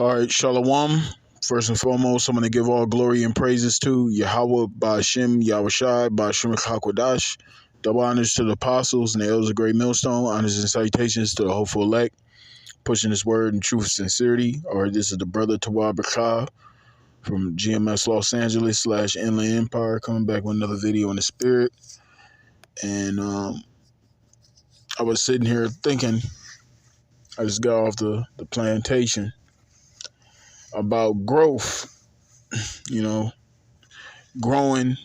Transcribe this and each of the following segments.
All right, Shalom. First and foremost, I'm going to give all glory and praises to YAHAWAH, YAHAWASHI, Rawchaa Qadash. Double honors to the apostles and the elders of Great Millstone. Honors and salutations to the hopeful elect, pushing this word in truth and sincerity. All right, this is the brother Tawab Bakah from GMS Los Angeles / Inland Empire, coming back with another video in the spirit. And I was sitting here thinking, I just got off the plantation, about growth, growing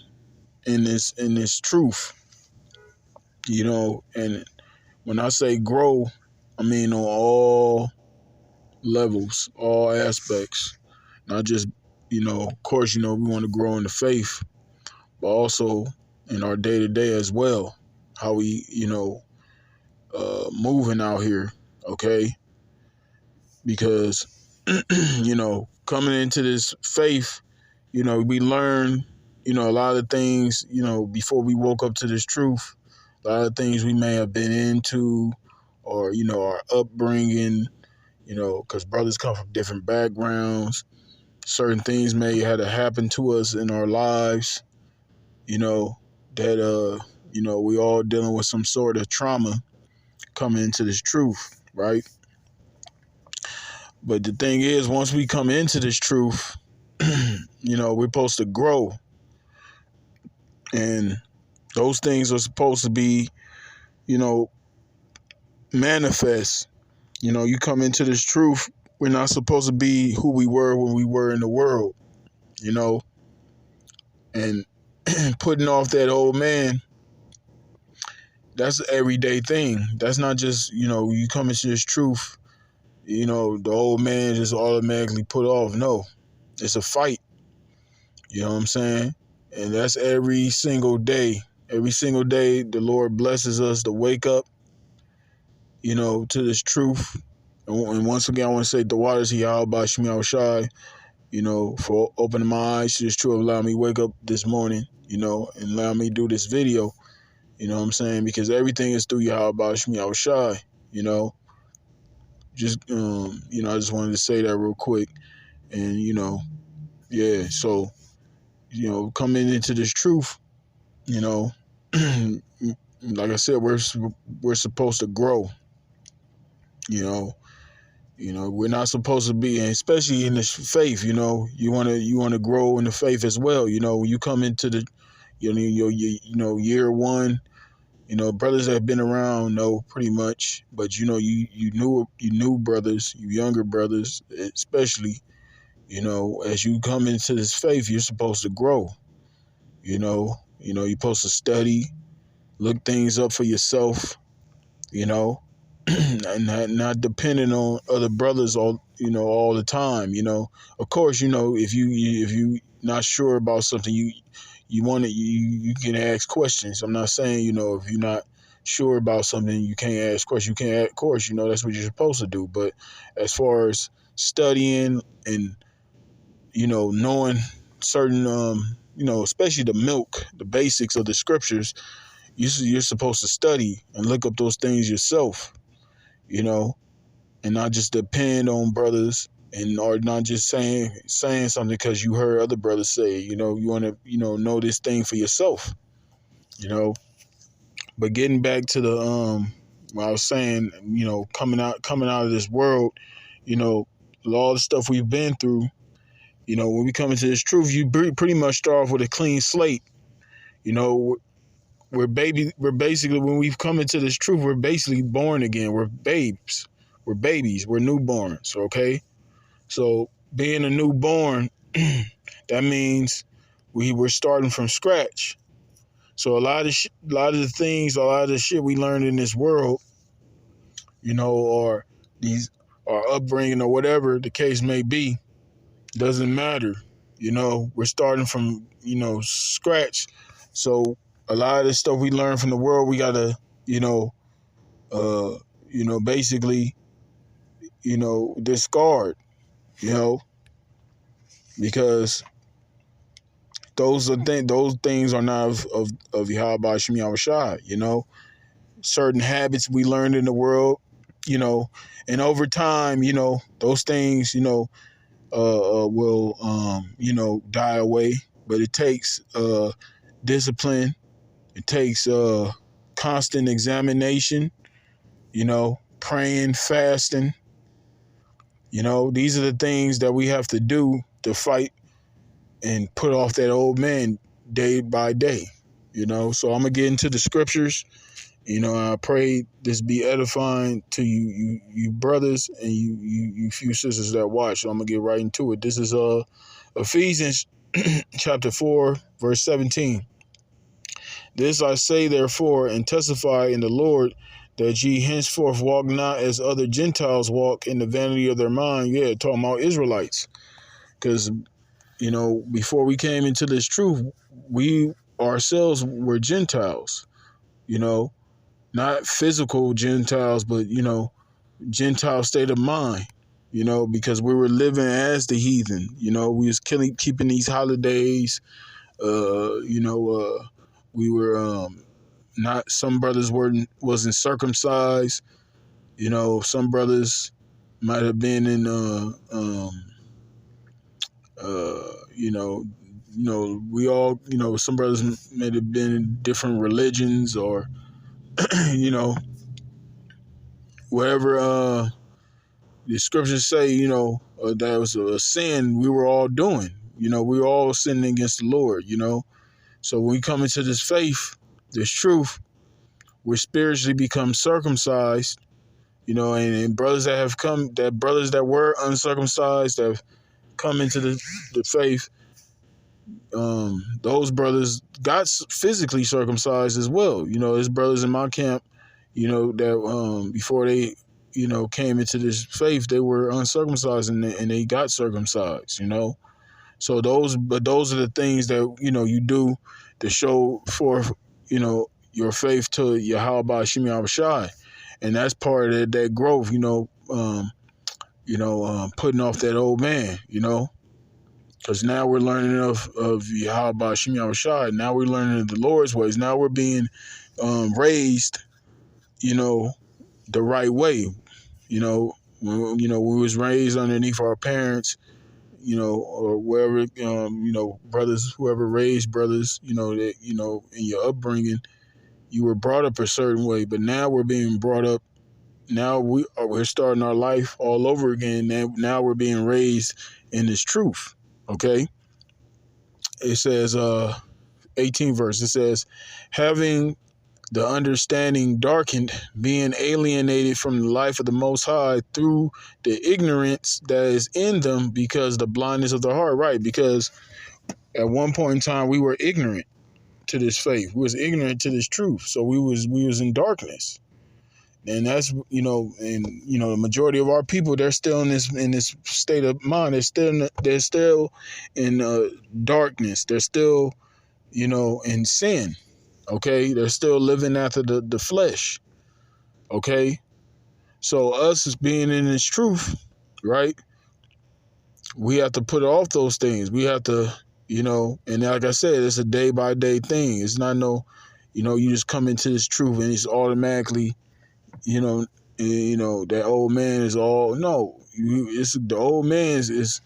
in this truth, and when I say grow, I mean on all levels, all aspects, not just, of course, we want to grow in the faith, but also in our day to day as well, how we, moving out here, okay? Because, coming into this faith, we learn, a lot of things, before we woke up to this truth, a lot of things we may have been into, or, our upbringing, because brothers come from different backgrounds. Certain things may have to happen to us in our lives, that, we all dealing with some sort of trauma coming into this truth, right? But the thing is, once we come into this truth, we're supposed to grow. And those things are supposed to be, manifest. You come into this truth, we're not supposed to be who we were when we were in the world, and putting off that old man, that's an everyday thing. That's not just, you come into this truth, the old man just automatically put off. No, it's a fight. You know what I'm saying? And that's every single day. Every single day, the Lord blesses us to wake up, to this truth. And once again, I want to say the waters of YAHAWASHI, for opening my eyes to this truth, allowing me to wake up this morning, and allow me to do this video. You know what I'm saying? Because everything is through YAHAWASHI, just, I just wanted to say that real quick. And, yeah, so, coming into this truth, like I said, we're supposed to grow, we're not supposed to be, and especially in this faith, you want to grow in the faith as well. When you come into the, year one, brothers that have been around know pretty much, but you knew brothers, you younger brothers, especially, as you come into this faith, you're supposed to grow, you're supposed to study, look things up for yourself, and not depending on other brothers all the time. Of course, if you not sure about something, you can ask questions. I'm not saying, if you're not sure about something, you can't ask questions. You can't, of course, that's what you're supposed to do. But as far as studying and, knowing certain, especially the basics of the scriptures, you're supposed to study and look up those things yourself, and not just depend on brothers, and or not just saying something because you heard other brothers say. You want to know this thing for yourself, But getting back to the what I was saying, coming out of this world, all the stuff we've been through, when we come into this truth, you pretty much start off with a clean slate. We're basically, when we've come into this truth, we're basically born again. We're babes. We're babies. We're newborns. Okay. So being a newborn, that means we're starting from scratch. So a lot of the things, a lot of the shit we learned in this world, or our upbringing or whatever the case may be, doesn't matter. We're starting from, scratch. So a lot of the stuff we learn from the world, we gotta, basically, discard, because those things are not of YAHAWASHI, certain habits we learned in the world, you know, and over time, you know, those things, you know, will, you know, die away. But it takes discipline. It takes constant examination, you know, praying, fasting. You know, these are the things that we have to do to fight and put off that old man day by day. You know, so I'm going to get into the scriptures. You know, I pray this be edifying to you brothers and you few sisters that watch. So I'm going to get right into it. This is Ephesians chapter 4, verse 17. This I say, therefore, and testify in the Lord, that ye henceforth walk not as other Gentiles walk, in the vanity of their mind. Yeah, talking about Israelites. Because, you know, before we came into this truth, we ourselves were Gentiles. You know, not physical Gentiles, but, you know, Gentile state of mind. You know, because we were living as the heathen. You know, we was keeping these holidays. You know, we were not. Some brothers wasn't circumcised. You know, some brothers might have been in. You know, we all. You know, some brothers may have been in different religions, or you know, whatever the scriptures say. You know, that was a sin we were all doing. You know, we were all sinning against the Lord. You know, so when we come into this faith, this truth, we're spiritually become circumcised, you know, and brothers that have come, that brothers that were uncircumcised that have come into the faith, those brothers got physically circumcised as well. You know, there's brothers in my camp, you know, that before they, you know, came into this faith, they were uncircumcised and they got circumcised, you know. So those are the things that, you know, you do to show forth, you know, your faith to YAHAWASHI, and that's part of that growth, you know, putting off that old man, you know, because now we're learning of YAHAWASHI. Now we're learning of the Lord's ways. Now we're being raised, you know, the right way. You know, we was raised underneath our parents, you know, or wherever, you know, brothers, whoever raised brothers, you know, that, you know, in your upbringing, you were brought up a certain way, but now we're being brought up. Now we're starting our life all over again. Now we're being raised in this truth. Okay. It says, 18th verse, it says, having the understanding darkened, being alienated from the life of the Most High through the ignorance that is in them because the blindness of the heart. Right. Because at one point in time, we were ignorant to this faith. We was ignorant to this truth. So we was in darkness. And that's, you know, and, you know, the majority of our people, they're still in this state of mind. They're still in darkness. They're still, you know, in sin. Okay. They're still living after the flesh. Okay. So us as being in this truth, right? We have to put off those things. We have to, you know, and like I said, it's a day by day thing. It's not no, you know, you just come into this truth and it's automatically, you know, that old man is all, no, it's the old man is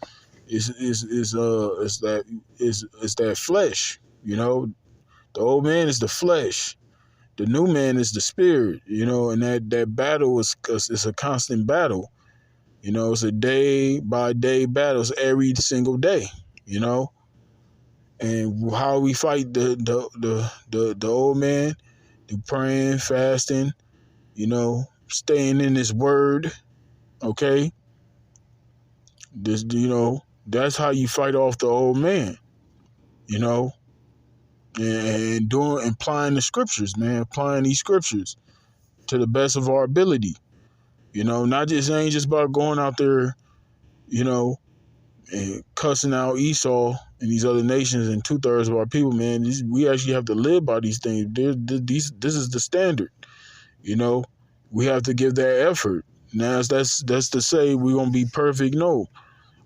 that flesh, you know. The old man is the flesh. The new man is the spirit, you know, and that battle is a constant battle. You know, it's a day by day battle. It's every single day, you know. And how we fight the old man, through praying, fasting, you know, staying in his word, okay? This, you know, that's how you fight off the old man, you know, and applying the scriptures, man, applying these scriptures to the best of our ability, you know, ain't just about going out there, you know, and cussing out Esau and these other nations and 2/3 of our people, man. We actually have to live by these things. This is the standard, you know. We have to give that effort. Now, that's to say we're gonna be perfect. No,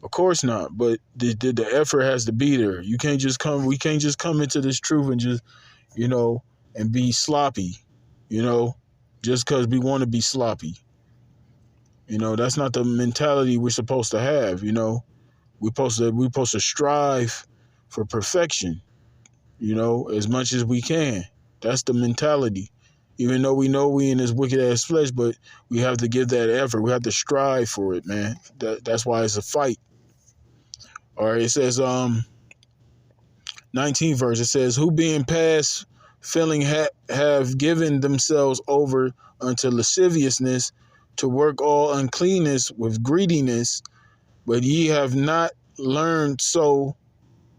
of course not. But the effort has to be there. You can't just come. We can't just come into this truth and just, you know, and be sloppy, you know, just because we want to be sloppy. You know, that's not the mentality we're supposed to have. You know, we're supposed to strive for perfection. You know, as much as we can. That's the mentality. Even though we know we in this wicked ass flesh, but we have to give that effort. We have to strive for it, man. That's why it's a fight. All right, it says 19th verse. It says, "Who being past feeling have given themselves over unto lasciviousness, to work all uncleanness with greediness, but ye have not learned so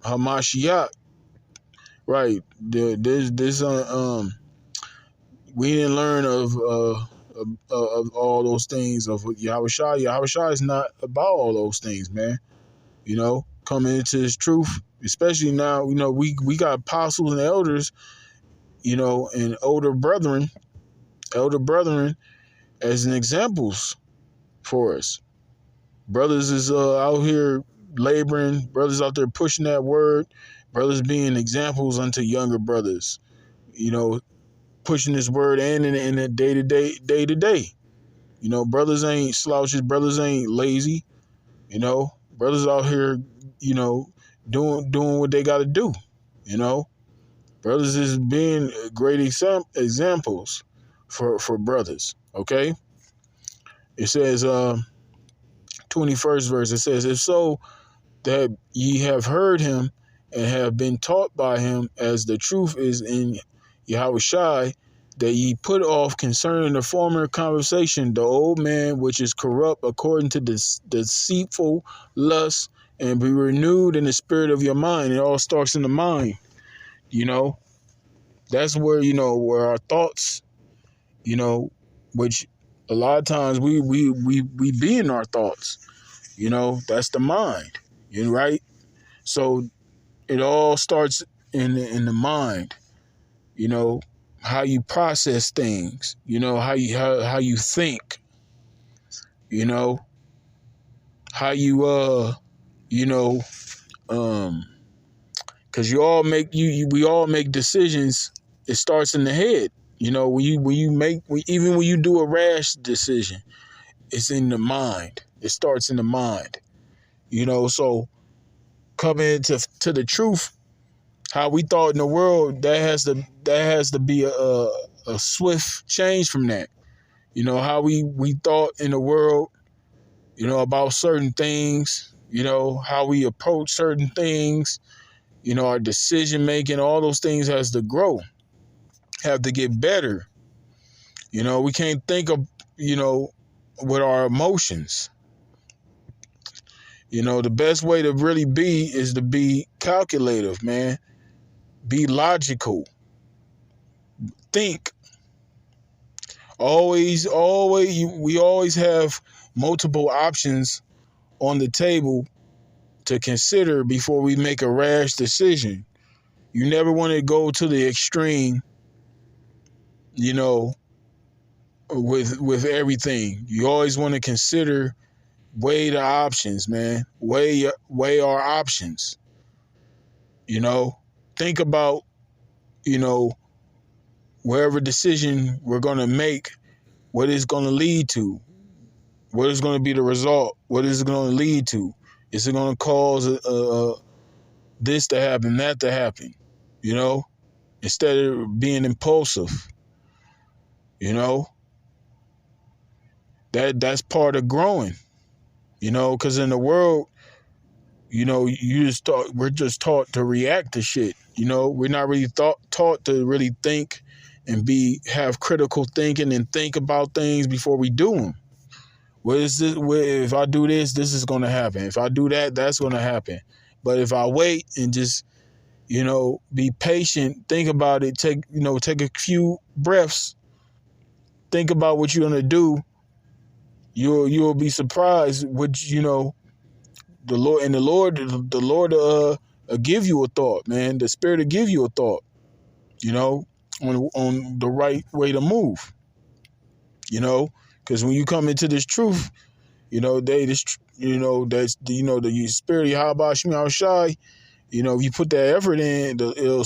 Hamashiach." Right. This we didn't learn of all those things of YAHAWASHI. YAHAWASHI is not about all those things, man. You know, coming into His truth, especially now. You know, we got apostles and elders, you know, and elder brethren as an examples for us. Brothers is out here laboring. Brothers out there pushing that word. Brothers being examples unto younger brothers. You know, pushing this word and in the day to day. You know, brothers ain't slouches. Brothers ain't lazy. You know, brothers out here, you know, doing what they got to do. You know, brothers is being great examples for brothers. Okay, it says 21st verse. It says, "If so, that ye have heard him and have been taught by him, as the truth is in YAHAWASHI, that ye put off concerning the former conversation the old man which is corrupt according to the deceitful lust, and be renewed in the spirit of your mind." It all starts in the mind. You know, that's where, you know, where our thoughts, you know, which a lot of times we be in our thoughts. You know, that's the mind. You right? So it all starts in the mind. You know, how you process things. You know, how you think. You know, how you you know, because we all make decisions. It starts in the head. You know, when you do a rash decision, it's in the mind. It starts in the mind. You know, so coming to the truth, how we thought in the world, that has to be a swift change from that. You know, how we thought in the world, you know, about certain things, you know, how we approach certain things, you know, our decision making, all those things has to grow, have to get better. You know, we can't think of, you know, with our emotions. You know, the best way to really be is to be calculative, man. Be logical. Think. We always have multiple options on the table to consider before we make a rash decision. You never want to go to the extreme, you know, with everything. You always want to consider, weigh the options, man. Weigh our options. You know, think about, you know, wherever decision we're going to make, what it's going to lead to. What is going to be the result? What is it going to lead to? Is it going to cause this to happen, that to happen? You know, instead of being impulsive. You know, that's part of growing. You know, because in the world, you know, we're just taught to react to shit. You know, we're not really taught to really think and have critical thinking and think about things before we do them. What is this? If I do this, this is going to happen. If I do that, that's going to happen. But if I wait and just, you know, be patient, think about it, take a few breaths, think about what you're going to do, you'll be surprised what, you know, the Lord give you a thought, man. The Spirit will give you a thought, you know, on the right way to move, you know, because when you come into this truth, you know, the Spirit of YAHAWASHI, you know, if you put that effort in, the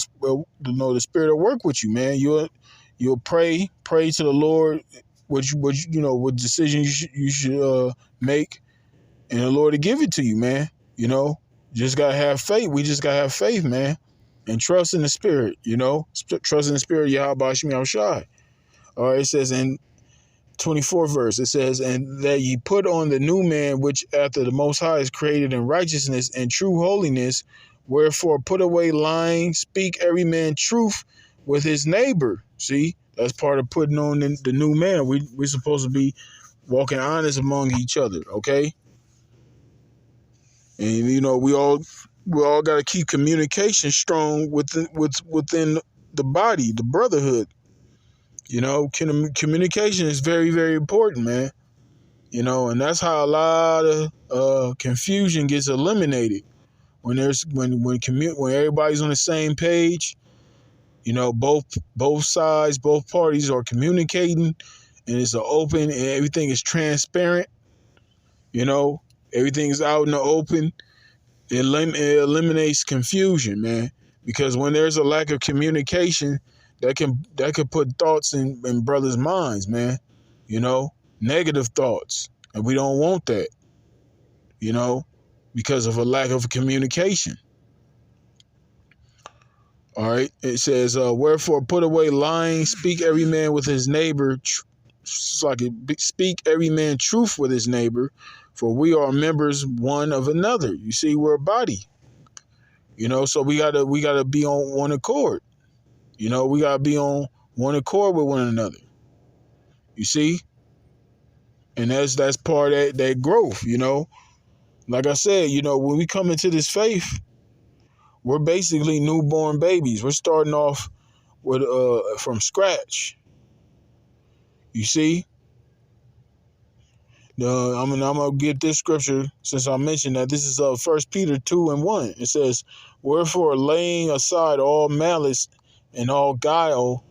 Spirit will work with you, man. You'll pray to the Lord, what decision you should make, and the Lord to give it to you, man. You know, just gotta have faith. We just gotta have faith, man, and trust in the Spirit. You know, trust in the Spirit. YAHAWASHI. All right, it says in 24th verse, it says, and that ye put on the new man, which after the Most High is created in righteousness and true holiness. Wherefore put away lying, speak every man truth with his neighbor. See, that's part of putting on the new man. We're supposed to be walking honest among each other, okay? And you know, we all got to keep communication strong within the body, the brotherhood. You know, communication is very, very important, man. You know, and that's how a lot of confusion gets eliminated when everybody's on the same page. You know, both sides, both parties are communicating, and it's open, and everything is transparent. You know, everything is out in the open. It eliminates confusion, man. Because when there's a lack of communication, that could put thoughts in brothers' minds, man. You know, negative thoughts, and we don't want that. You know, because of a lack of communication. All right. It says, wherefore put away lying, speak every man with his neighbor. Speak every man truth with his neighbor, for we are members one of another. You see, we're a body. You know, so we gotta be on one accord. You know, we gotta be on one accord with one another. You see? And that's part of that growth, you know. Like I said, you know, when we come into this faith, we're basically newborn babies. We're starting off with from scratch. You see? I'm gonna get this scripture since I mentioned that this is 1 Peter 2:1. It says, wherefore laying aside all malice and all guile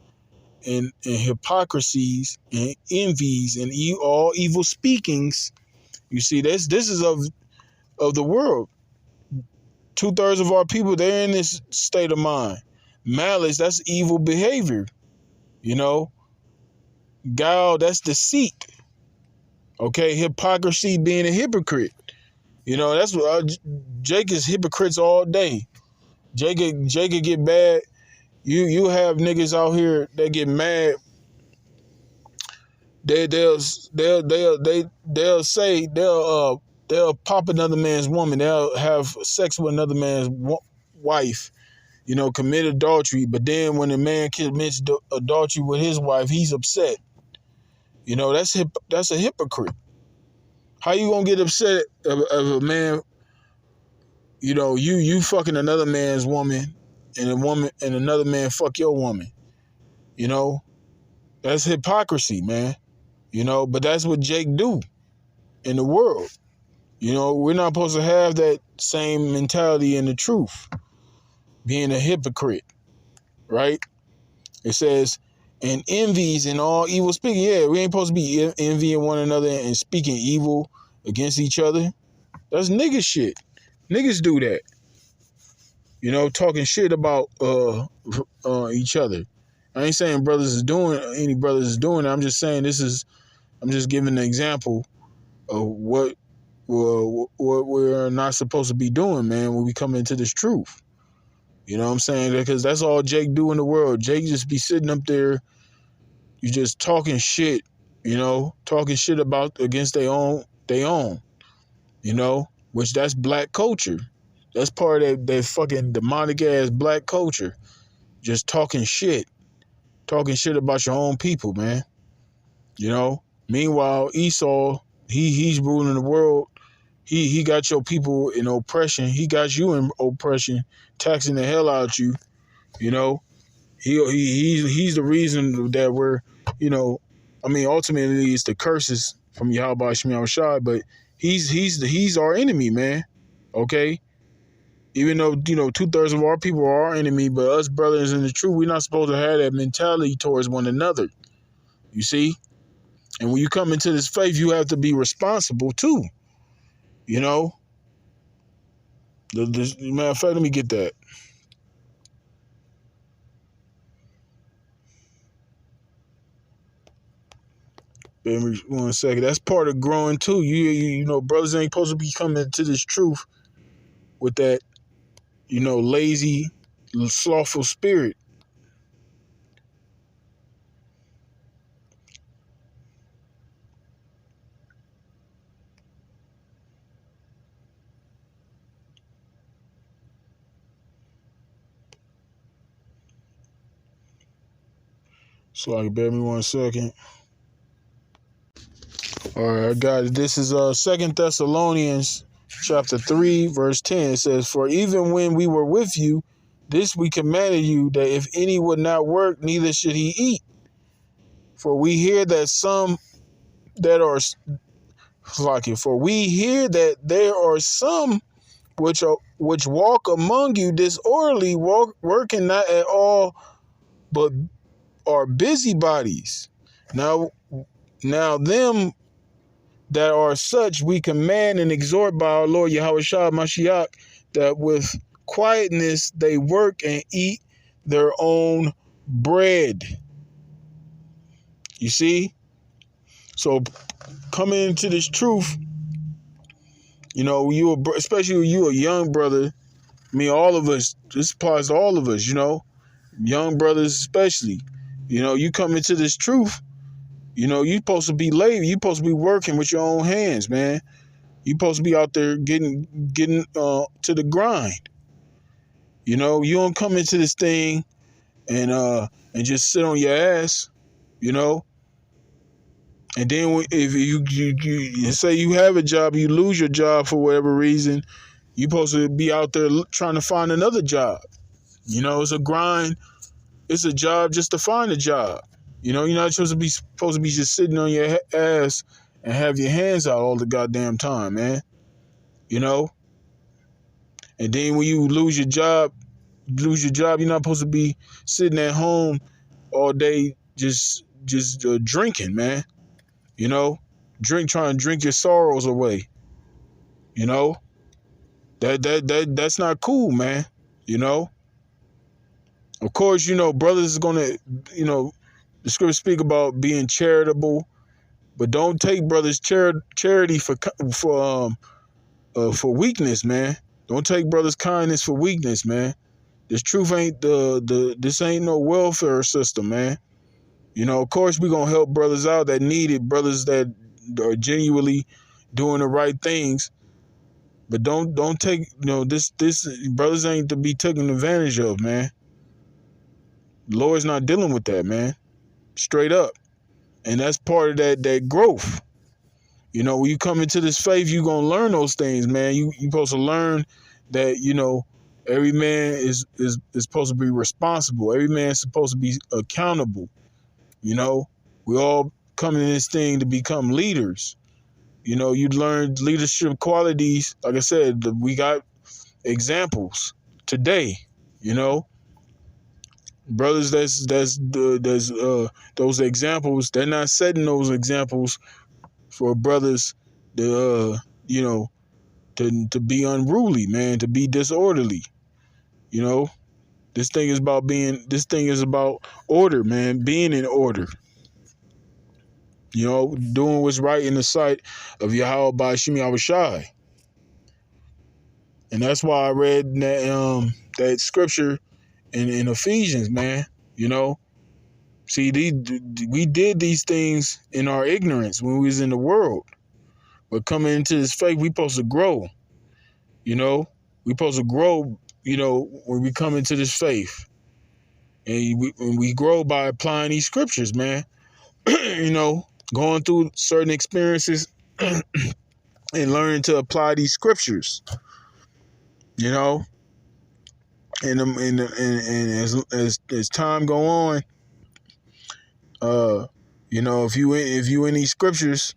and hypocrisies and envies and all evil speakings. You see, this is of the world. 2/3 of our people, they're in this state of mind. Malice, that's evil behavior. You know, guile, that's deceit. Okay, hypocrisy, being a hypocrite. You know, that's what Jake is hypocrites all day. Jake could get bad. You have niggas out here that get mad. They'll say they'll pop another man's woman. They'll have sex with another man's wife. You know, commit adultery. But then when a man commits adultery with his wife, he's upset. You know, that's a hypocrite. How you gonna get upset of a man? You know, you fucking another man's woman, and another man fuck your woman. You know, that's hypocrisy, man. You know, but that's what Jake do in the world. You know, we're not supposed to have that same mentality in the truth. Being a hypocrite, right? It says, and envies and all evil speaking. Yeah, we ain't supposed to be envying one another and speaking evil against each other. That's nigga shit. Niggas do that. You know, talking shit about each other. I ain't saying any brothers is doing it. I'm just saying I'm just giving an example of what we're not supposed to be doing, man, when we come into this truth. You know what I'm saying? Because that's all Jake do in the world. Jake just be sitting up there, you just talking shit, you know, talking shit against their own, you know, which that's black culture. That's part of that fucking demonic ass black culture. Just talking shit about your own people, man. You know. Meanwhile, Esau, he's ruling the world. He got your people in oppression. He got you in oppression, taxing the hell out you. You know. He's the reason that we're, you know, I mean, ultimately it's the curses from YAHAWASHI, but he's our enemy, man. Okay. Even though, you know, 2/3 of our people are our enemy, but us brothers in the truth, we're not supposed to have that mentality towards one another. You see? And when you come into this faith, you have to be responsible too. You know? Matter of fact, let me get that. Give me 1 second. That's part of growing too. You know, brothers ain't supposed to be coming to this truth with that, you know, lazy, slothful spirit. So like, bear me 1 second. All right, I got it. This is 2 Thessalonians chapter 3, verse 10. It says, "For even when we were with you, this we commanded you, that if any would not work, neither should he eat. For we hear that some that are like it. For we hear that there are some which walk among you disorderly, working not at all, but are busybodies. Now them that are such we command and exhort by our Lord YAHAWASHI Mashiach, that with quietness they work and eat their own bread." You see? So coming into this truth, you know, especially you a young brother. I mean, all of us. This applies to all of us. You know, young brothers especially. You know, you come into this truth. You know, you supposed to be labor. You supposed to be working with your own hands, man. You supposed to be out there getting to the grind. You know, you don't come into this thing and just sit on your ass. You know, and then if you say you have a job, you lose your job for whatever reason, you supposed to be out there trying to find another job. You know, it's a grind. It's a job just to find a job. You know, you're not supposed to be just sitting on your ass and have your hands out all the goddamn time, man. You know? And then when you lose your job, you're not supposed to be sitting at home all day just drinking, man. You know? Trying to drink your sorrows away. You know? That's not cool, man. You know? Of course, you know, brothers is gonna, you know, the scriptures speak about being charitable, but don't take brothers' charity for weakness, man. Don't take brothers' kindness for weakness, man. This truth ain't this ain't no welfare system, man. You know, of course we gonna help brothers out that need it, brothers that are genuinely doing the right things. But don't take, you know, this brothers ain't to be taken advantage of, man. The Lord's not dealing with that, man. Straight up. And that's part of that growth. You know, when you come into this faith, you're going to learn those things, man. You supposed to learn that, you know, every man is supposed to be responsible. Every man is supposed to be accountable. You know, we all come in this thing to become leaders. You know, you learn leadership qualities. Like I said, we got examples today, you know. Brothers, those examples. They're not setting those examples for brothers to you know, to be unruly, man, to be disorderly. You know, this thing is about order, man, being in order. You know, doing what's right in the sight of Yahawah by Shimi. And that's why I read that scripture in Ephesians, man. You know, see, we did these things in our ignorance when we was in the world. But coming into this faith, we supposed to grow. You know, we supposed to grow, you know, when we come into this faith. And we grow by applying these scriptures, man. You know, going through certain experiences and learning to apply these scriptures. You know, and as time go on, you know, if you in these scriptures,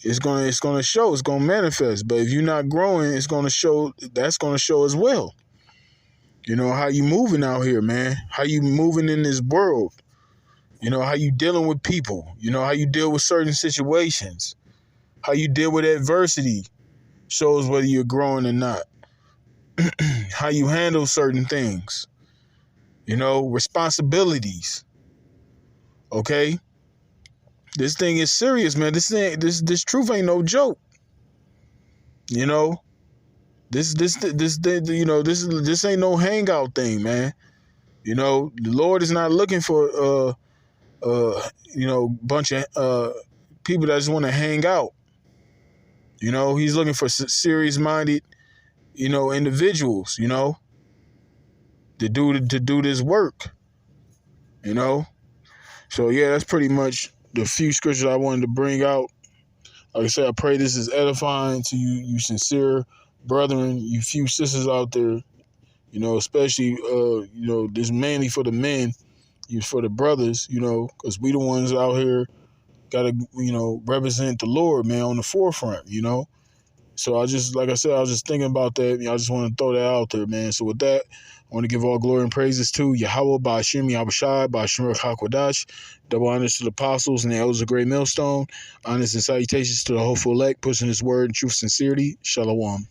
it's gonna show, it's gonna manifest. But if you're not growing, it's gonna show. That's gonna show as well. You know, how you moving out here, man? How you moving in this world? You know, how you dealing with people? You know, how you deal with certain situations? How you deal with adversity shows whether you're growing or not. How you handle certain things. You know, responsibilities. Okay? This thing is serious, man. This truth ain't no joke. You know, this you know, this ain't no hangout thing, man. You know, the Lord is not looking for you know, bunch of people that just want to hang out. You know, he's looking for serious minded, you know, individuals, you know, to do this work. You know, so yeah, that's pretty much the few scriptures I wanted to bring out. Like I said, I pray this is edifying to you sincere brethren, you few sisters out there. You know, especially you know, this mainly for the men, for the brothers. You know, because we the ones out here gotta, you know, represent the Lord, man, on the forefront. You know. So I just, like I said, I was just thinking about that. You know, I just want to throw that out there, man. So with that, I want to give all glory and praises to YAHAWAH, by Hashem, YAHAWASHI, by Hashem, Rawchaa Qadash. Double honors to the apostles and the elders of Great Millstone. Honors and salutations to the hopeful elect, pushing his word in truth, sincerity. Shalom.